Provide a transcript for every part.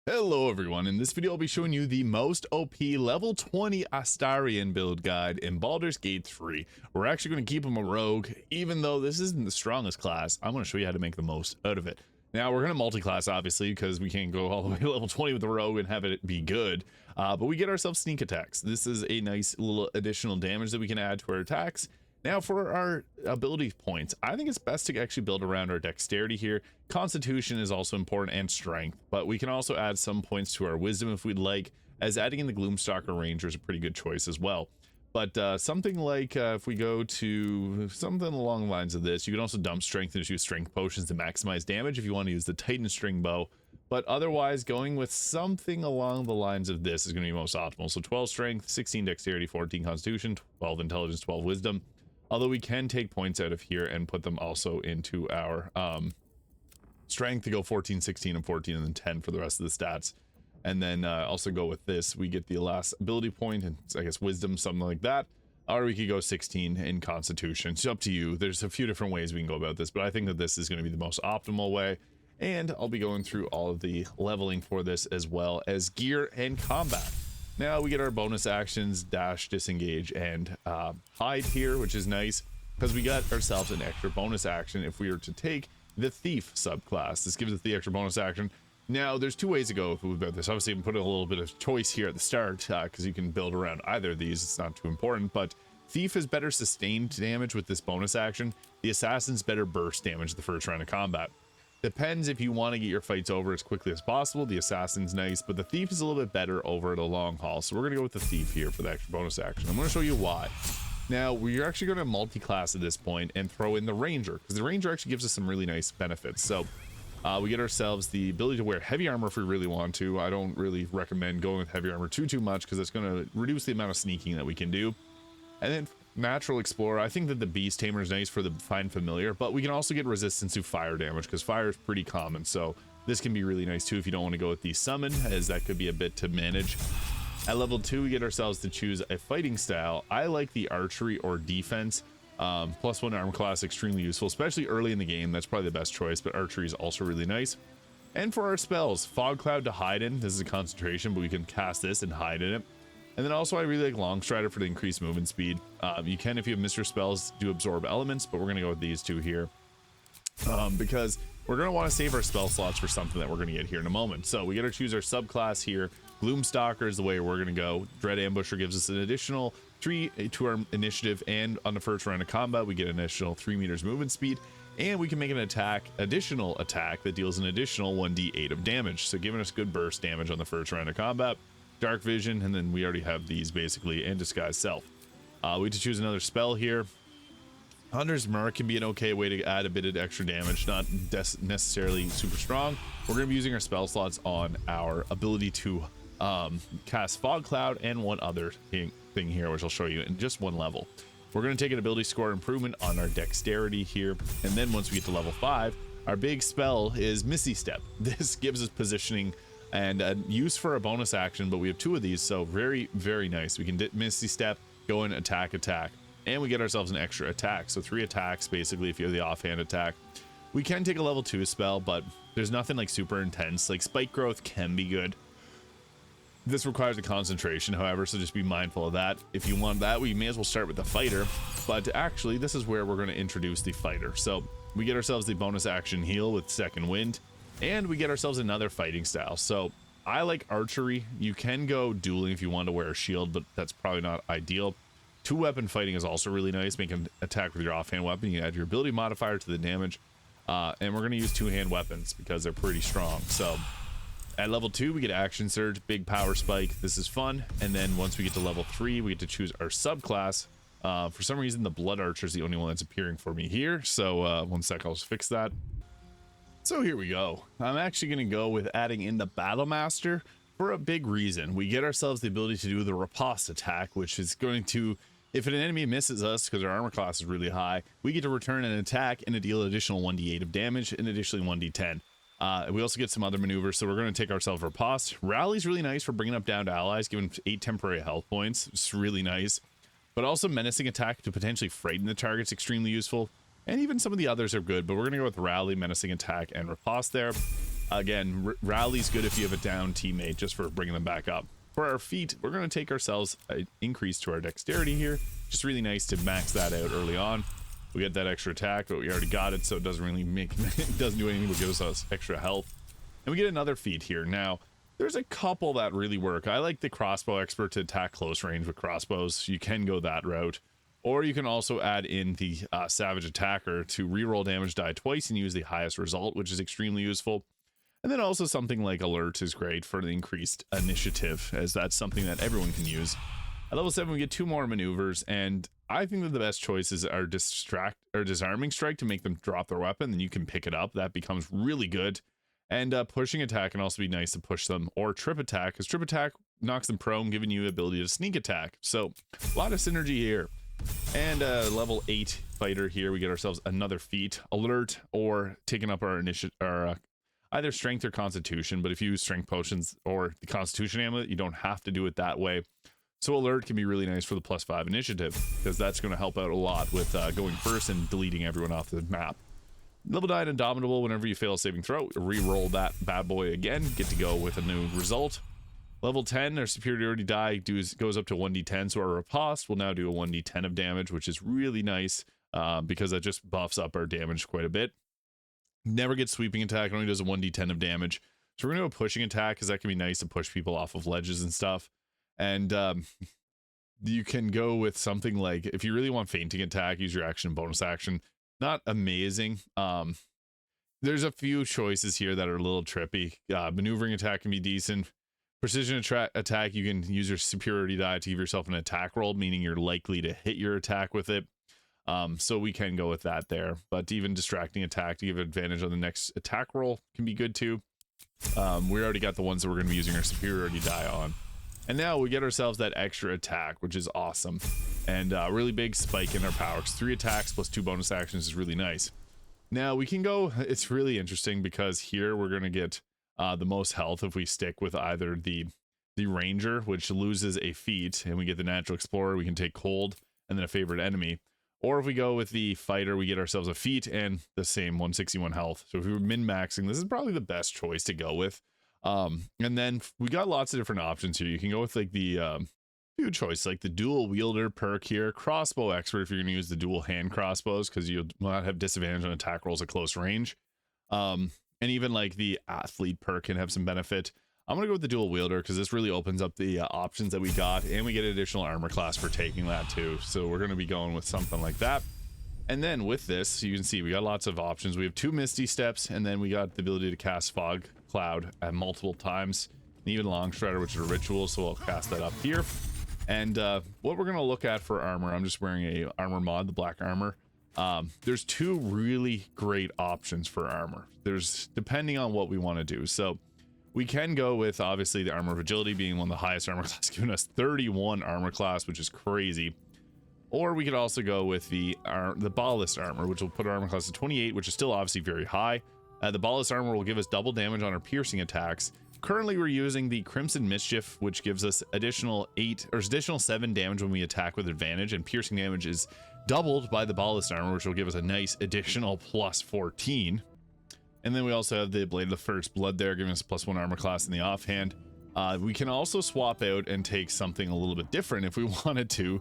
Hello everyone, in this video I'll be showing you the most OP level 20 ASTARION build guide in Baldur's Gate 3. We're actually going to keep him a rogue, even though this isn't the strongest class. I'm going to show you how to make the most out of it. Now we're going to multi-class obviously, because we can't go all the way to level 20 with the rogue and have it be good. But we get ourselves sneak attacks. This is a nice little additional damage that we can add to our attacks. Now for our ability points, I think it's best to actually build around our dexterity here. Constitution is also important, and strength, but we can also add some points to our wisdom if we'd like, as adding in the Gloom stalker ranger is a pretty good choice as well. But something like if we go to something along the lines of this, you can also dump strength and just use strength potions to maximize damage if you want to use the Titan string bow. But otherwise, going with something along the lines of this is going to be most optimal. So 12 strength, 16 dexterity, 14 constitution, 12 intelligence, 12 wisdom. Although we can take points out of here and put them also into our strength to go 14, 16, and 14, and then 10 for the rest of the stats. And then also go with this. We get the last ability point, and I guess wisdom, something like that. Or we could go 16 in constitution. It's up to you. There's a few different ways we can go about this, but I think that this is going to be the most optimal way. And I'll be going through all of the leveling for this, as well as gear and combat. Now we get our bonus actions, dash, disengage, and hide here, which is nice because we got ourselves an extra bonus action if we were to take the thief subclass. This gives us the extra bonus action. Now there's two ways to go about this. Obviously I'm putting a little bit of choice here at the start because you can build around either of these. It's not too important, but thief is better sustained damage with this bonus action. The assassin's better burst damage the first round of combat. Depends if you want to get your fights over as quickly as possible. The assassin's nice, but the thief is a little bit better over the long haul. So we're going to go with the thief here for the extra bonus action. I'm going to show you why. Now, we're actually going to multi-class at this point and throw in the ranger, because the ranger actually gives us some really nice benefits. So we get ourselves the ability to wear heavy armor if we really want to. I don't really recommend going with heavy armor too much, because it's going to reduce the amount of sneaking that we can do. And then natural explorer, I think that the beast tamer is nice for the find familiar, but we can also get resistance to fire damage because fire is pretty common, so this can be really nice too if you don't want to go with the summon, as that could be a bit to manage. At level 2 we get ourselves to choose a fighting style. I like the archery or defense. +1 armor class, extremely useful, especially early in the game. That's probably the best choice, but archery is also really nice. And for our spells, fog cloud to hide in. This is a concentration, but we can cast this and hide in it. And then also I really like Long Strider for the increased movement speed. You can, if you have Mr. Spells, do absorb elements, but we're going to go with these two here. Because we're going to want to save our spell slots for something that we're going to get here in a moment. So we got to choose our subclass here. Gloom Stalker is the way we're going to go. Dread Ambusher gives us an additional 3 to our initiative, and on the first round of combat we get an additional 3 meters movement speed. And we can make an additional attack that deals an additional 1d8 of damage. So giving us good burst damage on the first round of combat. Dark vision, and then we already have these basically, and disguise self. We have to choose another spell here. Hunter's Mark can be an okay way to add a bit of extra damage, not necessarily super strong. We're going to be using our spell slots on our ability to cast Fog Cloud and one other thing here, which I'll show you in just one level. We're going to take an ability score improvement on our dexterity here, and then once we get to level 5, our big spell is Misty Step. This gives us positioning and use for a bonus action, but we have 2 of these, so very, very nice. We can Misty Step, go in, attack, and we get ourselves an extra attack. So 3 attacks, basically, if you have the offhand attack. We can take a level 2 spell, but there's nothing like super intense. Like Spike Growth can be good. This requires a concentration, however, so just be mindful of that. If you want that, we may as well start with the fighter, but actually, this is where we're going to introduce the fighter. So we get ourselves the bonus action heal with Second Wind, and we get ourselves another fighting style. So I like archery. You can go dueling if you want to wear a shield, but that's probably not ideal. 2-weapon fighting is also really nice. Make an attack with your offhand weapon. You add your ability modifier to the damage. And we're going to use 2-hand weapons because they're pretty strong. So at level 2, we get action surge, big power spike. This is fun. And then once we get to level 3, we get to choose our subclass. For some reason, the blood archer is the only one that's appearing for me here. So one sec, I'll just fix that. So here we go. I'm actually going to go with adding in the Battle Master for a big reason. We get ourselves the ability to do the riposte attack, which is going to, if an enemy misses us because our armor class is really high, we get to return an attack and deal an additional 1d8 of damage and additionally 1d10. We also get some other maneuvers, so we're going to take ourselves riposte. Rally's really nice for bringing up downed allies, giving 8 temporary health points. It's really nice. But also menacing attack to potentially frighten the target's extremely useful. And even some of the others are good, but we're going to go with Rally, Menacing Attack, and Riposte there. Again, rally's good if you have a down teammate, just for bringing them back up. For our feat, we're going to take ourselves an increase to our dexterity here. Just really nice to max that out early on. We get that extra attack, but we already got it, so it doesn't really make it doesn't do anything but gives us extra health. And we get another feat here. Now, there's a couple that really work. I like the crossbow expert to attack close range with crossbows. You can go that route. Or you can also add in the savage attacker to reroll damage die twice and use the highest result, which is extremely useful. And then also something like alert is great for the increased initiative, as that's something that everyone can use. At level 7, we get 2 more maneuvers, and I think that the best choices are distract or disarming strike to make them drop their weapon. Then you can pick it up. That becomes really good. And pushing attack can also be nice to push them, or trip attack, because trip attack knocks them prone, giving you the ability to sneak attack. So a lot of synergy here. And level 8 fighter here, we get ourselves another feat, alert, or taking up our initiative, or either strength or constitution. But if you use strength potions or the constitution amulet, you don't have to do it that way. So alert can be really nice for the +5 initiative, because that's going to help out a lot with going first and deleting everyone off the map. Level 9 Indomitable, whenever you fail a saving throw, re-roll that bad boy again, get to go with a new result. Level 10, our superiority die goes up to 1d10, so our riposte will now do a 1d10 of damage, which is really nice because that just buffs up our damage quite a bit. Never gets sweeping attack, it only does a 1d10 of damage. So we're going to do a pushing attack, because that can be nice to push people off of ledges and stuff. And you can go with something like, if you really want fainting attack, use your action and bonus action. Not amazing. There's a few choices here that are a little trippy. Maneuvering attack can be decent. Precision attack, you can use your superiority die to give yourself an attack roll, meaning you're likely to hit your attack with it. So we can go with that there. But even distracting attack to give advantage on the next attack roll can be good too. We already got the ones that we're going to be using our superiority die on. And now we get ourselves that extra attack, which is awesome. And a really big spike in our power. 3 attacks plus 2 bonus actions is really nice. Now we can go, it's really interesting because here we're going to get the most health if we stick with either the ranger, which loses a feat, and we get the natural explorer. We can take cold and then a favorite enemy. Or if we go with the fighter, we get ourselves a feat and the same 161 health. So if we were min-maxing, this is probably the best choice to go with. And then we got lots of different options here. You can go with like the few choice, like the dual wielder perk here, crossbow expert if you're going to use the dual hand crossbows, because you'll not have disadvantage on attack rolls at close range. And even like the athlete perk can have some benefit. I'm gonna go with the dual wielder because this really opens up the options that we got, and we get additional armor class for taking that too. So we're gonna be going with something like that. And then with this, you can see we got lots of options. We have 2 misty steps, and then we got the ability to cast fog cloud at multiple times, and even long strider, which is a ritual. So we'll cast that up here. And what we're gonna look at for armor, I'm just wearing a armor mod, the black armor. There's 2 really great options for armor. There's depending on what we want to do. So we can go with obviously the armor of agility being one of the highest armor class, giving us 31 armor class, which is crazy. Or we could also go with the Bhaalist armor, which will put our armor class to 28, which is still obviously very high. The Bhaalist armor will give us double damage on our piercing attacks. Currently we're using the Crimson Mischief, which gives us additional 7 damage when we attack with advantage, and piercing damage is doubled by the Bhaalist armor, which will give us a nice additional plus 14. And then we also have the Blade of the First Blood there, giving us +1 armor class in the offhand. We can also swap out and take something a little bit different if we wanted to,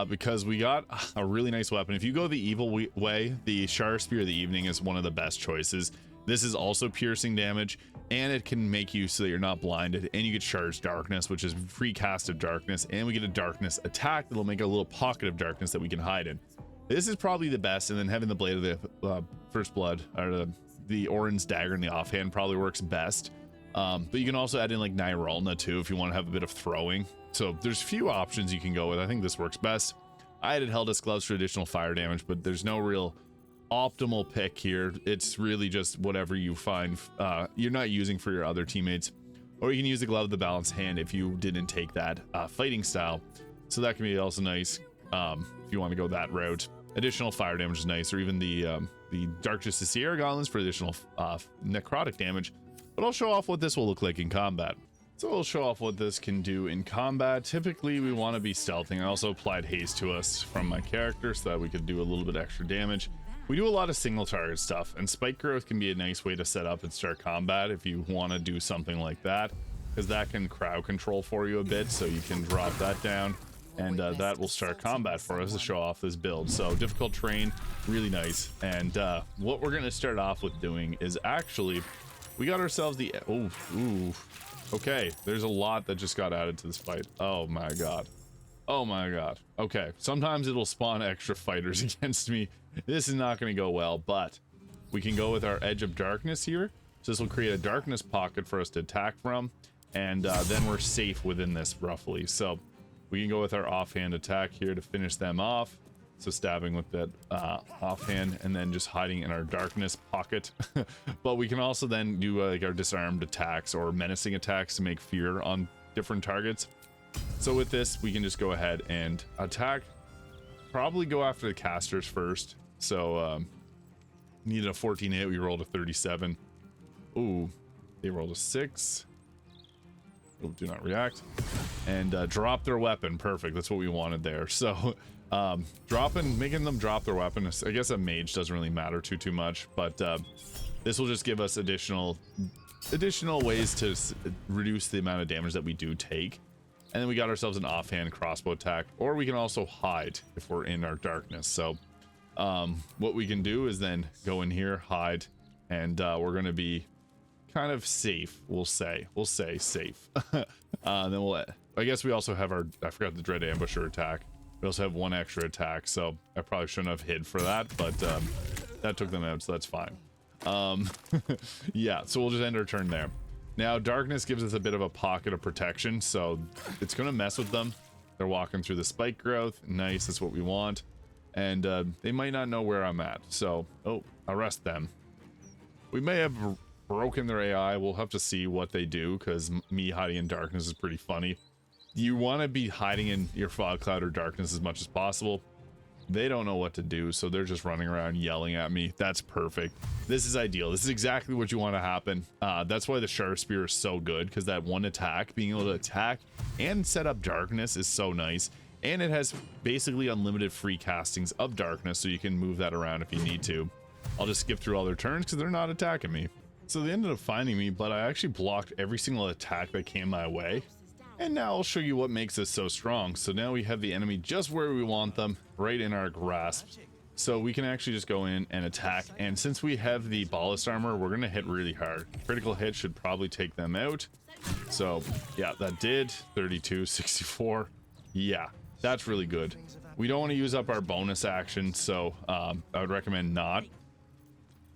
because we got a really nice weapon. If you go the evil way, the Shar Spear of the Evening is one of the best choices. This is also piercing damage, and it can make you so that you're not blinded, and you get Charged Darkness, which is free cast of darkness, and we get a darkness attack that'll make a little pocket of darkness that we can hide in. This is probably the best, and then having the Blade of the First Blood, or the Orin's Dagger in the offhand probably works best. But you can also add in like Nyralna too if you want to have a bit of throwing. So there's few options you can go with. I think this works best. I added Helldust Gloves for additional fire damage, but there's no real optimal pick here. It's really just whatever you find you're not using for your other teammates. Or you can use the Glove of the Balanced Hand if you didn't take that fighting style. So that can be also nice if you want to go that route. Additional fire damage is nice, or even the Dark Justice Sierra Gauntlets for additional necrotic damage. But I'll show off what this will look like in combat. So we'll show off what this can do in combat. Typically we want to be stealthing. I also applied haste to us from my character so that we could do a little bit extra damage. We do a lot of single target stuff, and spike growth can be a nice way to set up and start combat if you want to do something like that, because that can crowd control for you a bit, so you can drop that down, and that will start combat for us to show off this build. So difficult terrain, really nice. And what we're going to start off with doing is actually, we got ourselves the, okay, there's a lot that just got added to this fight. Oh my god. Oh my god. Okay, sometimes it'll spawn extra fighters against me. This is not going to go well, but we can go with our Edge of Darkness here. So this will create a darkness pocket for us to attack from, and then we're safe within this roughly. So we can go with our offhand attack here to finish them off. So stabbing with that offhand, and then just hiding in our darkness pocket. But we can also then do like our disarmed attacks or menacing attacks to make fear on different targets. So with this, we can just go ahead and attack. Probably go after the casters first. So needed a 14 hit, we rolled a 37. Ooh, they rolled a 6. Oh, do not react. And drop their weapon. Perfect, that's what we wanted there. So making them drop their weapon, I guess a mage doesn't really matter too much, but this will just give us additional ways to reduce the amount of damage that we do take. And then we got ourselves an offhand crossbow attack, or we can also hide if we're in our darkness. So what we can do is then go in here, hide, and we're going to be kind of safe. We'll say safe. Then I guess we also have our, I forgot the dread ambusher attack. We also have one extra attack, so I probably shouldn't have hid for that, but that took them out, so that's fine. Yeah, so we'll just end our turn there. Now, darkness gives us a bit of a pocket of protection, so it's going to mess with them. They're walking through the spike growth. Nice, that's what we want. And they might not know where I'm at, so, arrest them. We may have broken their AI. We'll have to see what they do, because me hiding in darkness is pretty funny. You want to be hiding in your fog cloud or darkness as much as possible. They don't know what to do, so they're just running around yelling at me. That's perfect. This is ideal. This is exactly what you want to happen. That's why the Sharp Spear is so good, because that one attack, being able to attack and set up darkness, is so nice. And it has basically unlimited free castings of darkness, so you can move that around if you need to. I'll just skip through all their turns because they're not attacking me. So they ended up finding me, but I actually blocked every single attack that came my way. And now I'll show you what makes this so strong. So now we have the enemy just where we want them, right in our grasp. So we can actually just go in and attack. And since we have the Bhaalist armor, we're going to hit really hard. Critical hit should probably take them out. So yeah, that did 32, 64. Yeah, that's really good. We don't want to use up our bonus action, so I would recommend not.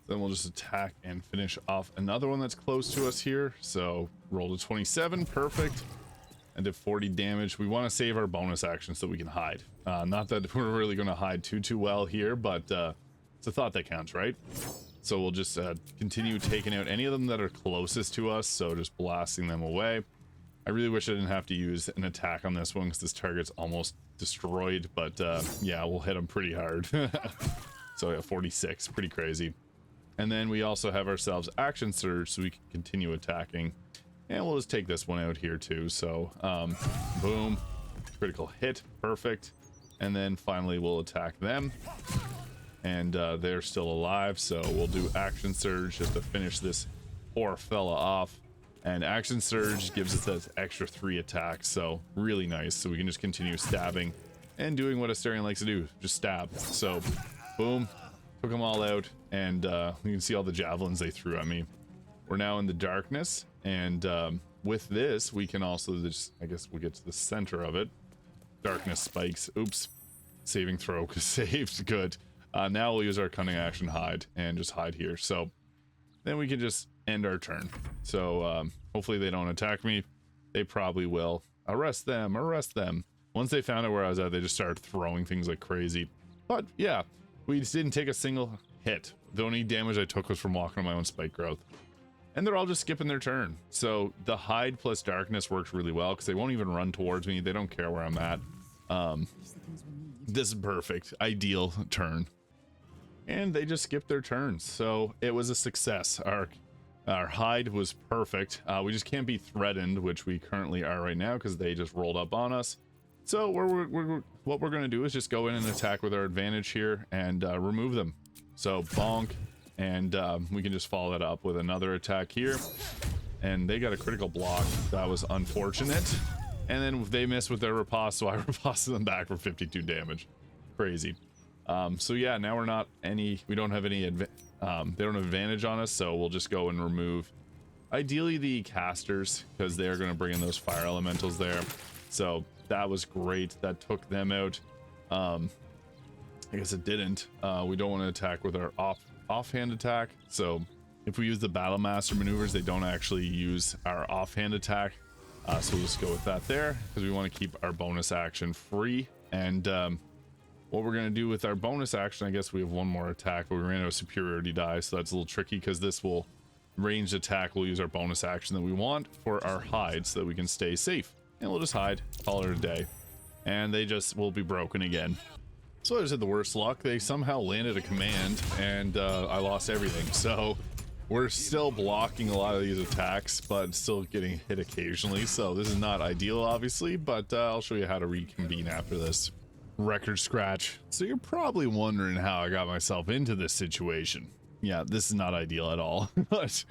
Then we'll just attack and finish off another one that's close to us here. So roll to 27, perfect. And did 40 damage. We want to save our bonus action so we can hide. Not that we're really going to hide too well here, but it's a thought that counts, right? So we'll just continue taking out any of them that are closest to us, so just blasting them away. I really wish I didn't have to use an attack on this one because this target's almost destroyed, but yeah, we'll hit them pretty hard. So yeah, 46, pretty crazy. And then we also have ourselves action surge, so we can continue attacking. And we'll just take this one out here too. So boom, critical hit, perfect. And then finally we'll attack them, and they're still alive, so we'll do action surge just to finish this poor fella off. And action surge gives us that extra 3 attacks, so really nice. So we can just continue stabbing and doing what Astarion likes to do, just stab. So boom, took them all out, and you can see all the javelins they threw at me. We're now in the darkness, and with this we can also just, I guess we'll get to the center of it. Darkness spikes. Oops, saving throw was saved. Good. Now we'll use our cunning action hide and just hide here, so then we can just end our turn. So hopefully they don't attack me. They probably will. Arrest them, arrest them. Once they found out where I was at, they just started throwing things like crazy. But yeah, we just didn't take a single hit. The only damage I took was from walking on my own spike growth. And they're all just skipping their turn. So the hide plus darkness works really well because they won't even run towards me. They don't care where I'm at. This is perfect. Ideal turn. And they just skipped their turns. So it was a success. Our hide was perfect. We just can't be threatened, which we currently are right now because they just rolled up on us. So what we're going to do is just go in and attack with our advantage here and remove them. So bonk, and we can just follow that up with another attack here. And they got a critical block. That was unfortunate. And then they missed with their riposte, so I riposted them back for 52 damage. Crazy. So yeah, now we don't have any they don't have advantage on us, so we'll just go and remove ideally the casters, because they're going to bring in those fire elementals there. So that was great. That took them out. I guess it didn't. We don't want to attack with our offhand attack, so if we use the battle master maneuvers, they don't actually use our offhand attack. So we'll just go with that there, because we want to keep our bonus action free. And what we're going to do with our bonus action, I guess we have one more attack, but we ran out of superiority die, so that's a little tricky, because this will ranged attack. We'll use our bonus action that we want for our hide so that we can stay safe. And we'll just hide, call it a day. And they just will be broken again. So I just had the worst luck. They somehow landed a command, and I lost everything. So we're still blocking a lot of these attacks, but still getting hit occasionally. So this is not ideal, obviously, but I'll show you how to reconvene after this. Record scratch. So you're probably wondering how I got myself into this situation. Yeah, this is not ideal at all. But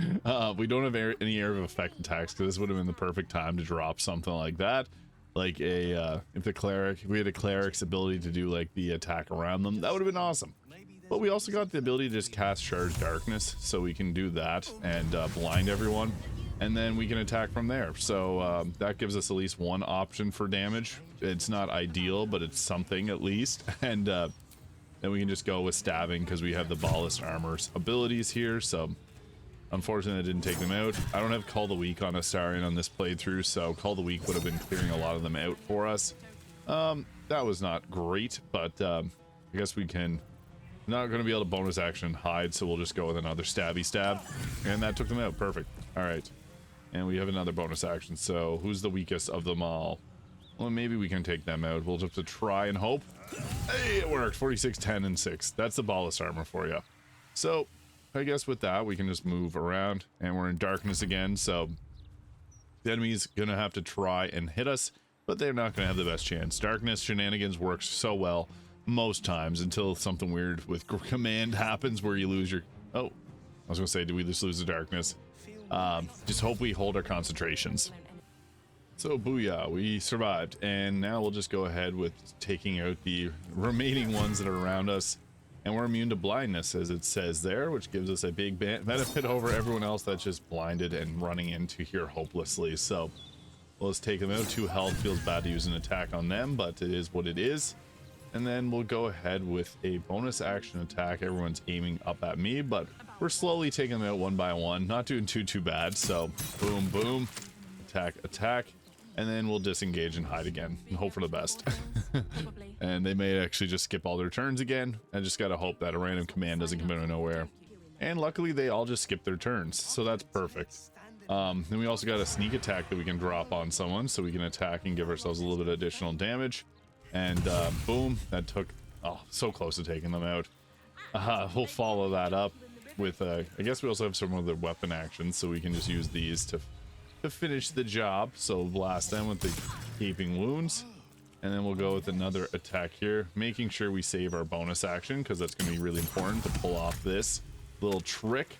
we don't have any area of effect attacks, because this would have been the perfect time to drop something like that. Like if we had a cleric's ability to do like the attack around them, that would have been awesome. But we also got the ability to just cast Charge Darkness, so we can do that and blind everyone, and then we can attack from there. So that gives us at least one option for damage. It's not ideal, but it's something at least. And then we can just go with stabbing, because we have the Bhaalist armor's abilities here. So unfortunately, I didn't take them out. I don't have Call the Weak on Astarion on this playthrough, so Call the Weak would have been clearing a lot of them out for us. That was not great, but I guess we can. Not going to be able to bonus action hide, so we'll just go with another stabby stab, and that took them out. Perfect. All right, and we have another bonus action. So who's the weakest of them all? Well, maybe we can take them out. We'll just have to try and hope. Hey, it worked. 46, 10, and 6. That's the Bhaalist armor for you. So I guess with that, we can just move around, and we're in darkness again. So the enemy's going to have to try and hit us, but they're not going to have the best chance. Darkness shenanigans works so well most times, until something weird with command happens where you lose your... Oh, I was going to say, do we just lose the darkness? Just hope we hold our concentrations. So booyah, we survived, and now we'll just go ahead with taking out the remaining ones that are around us, and we're immune to blindness, as it says there, which gives us a big benefit over everyone else that's just blinded and running into here hopelessly. So let's take them out. 2 health. Feels bad to use an attack on them, but it is what it is. And then we'll go ahead with a bonus action attack. Everyone's aiming up at me, but we're slowly taking them out one by one. Not doing too bad. So boom, boom, attack, and then we'll disengage and hide again and hope for the best. And they may actually just skip all their turns again. I just gotta hope that a random command doesn't come out of nowhere. And luckily they all just skip their turns, so that's perfect. Then we also got a sneak attack that we can drop on someone, so we can attack and give ourselves a little bit of additional damage. And boom, that took, oh, so close to taking them out. We'll follow that up with I guess we also have some other weapon actions, so we can just use these to finish the job. So blast them with the gaping wounds, and then we'll go with another attack here, making sure we save our bonus action, because that's going to be really important to pull off this little trick.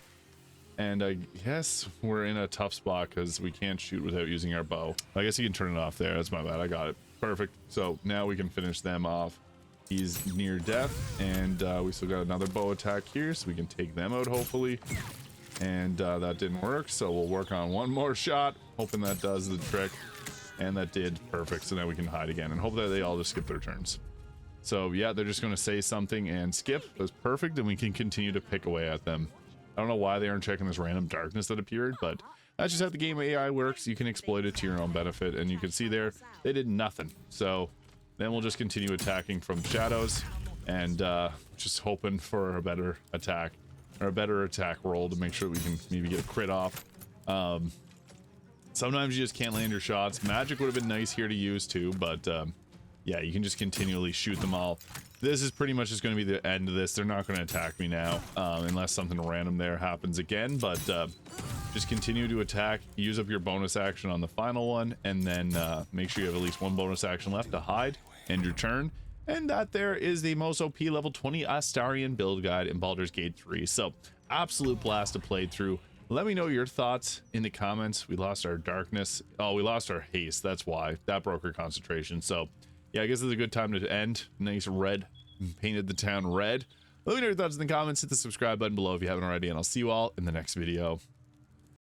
And I guess we're in a tough spot because we can't shoot without using our bow. I guess you can turn it off there. That's my bad. I got it. Perfect. So now we can finish them off. He's near death, and we still got another bow attack here, so we can take them out hopefully. And that didn't work, so we'll work on one more shot, hoping that does the trick. And that did. Perfect. So now we can hide again and hope that they all just skip their turns. So yeah, they're just going to say something and skip. That's perfect, and we can continue to pick away at them. I don't know why they aren't checking this random darkness that appeared, but that's just how the game AI works. You can exploit it to your own benefit, and you can see there they did nothing. So then we'll just continue attacking from shadows, and just hoping for a better attack, or a better attack roll to make sure we can maybe get a crit off. Sometimes you just can't land your shots. Magic would have been nice here to use too, but yeah, you can just continually shoot them all. This is pretty much just going to be the end of this. They're not going to attack me now, unless something random there happens again, but just continue to attack, use up your bonus action on the final one, and then make sure you have at least one bonus action left to hide, end your turn, And that there is the most OP level 20 Astarion build guide in Baldur's Gate 3. So absolute blast to play through. Let me know your thoughts in the comments. We lost our darkness. Oh, we lost our haste. That's why. That broke our concentration. So yeah, I guess it's a good time to end. Nice red. Painted the town red. Let me know your thoughts in the comments. Hit the subscribe button below if you haven't already, and I'll see you all in the next video.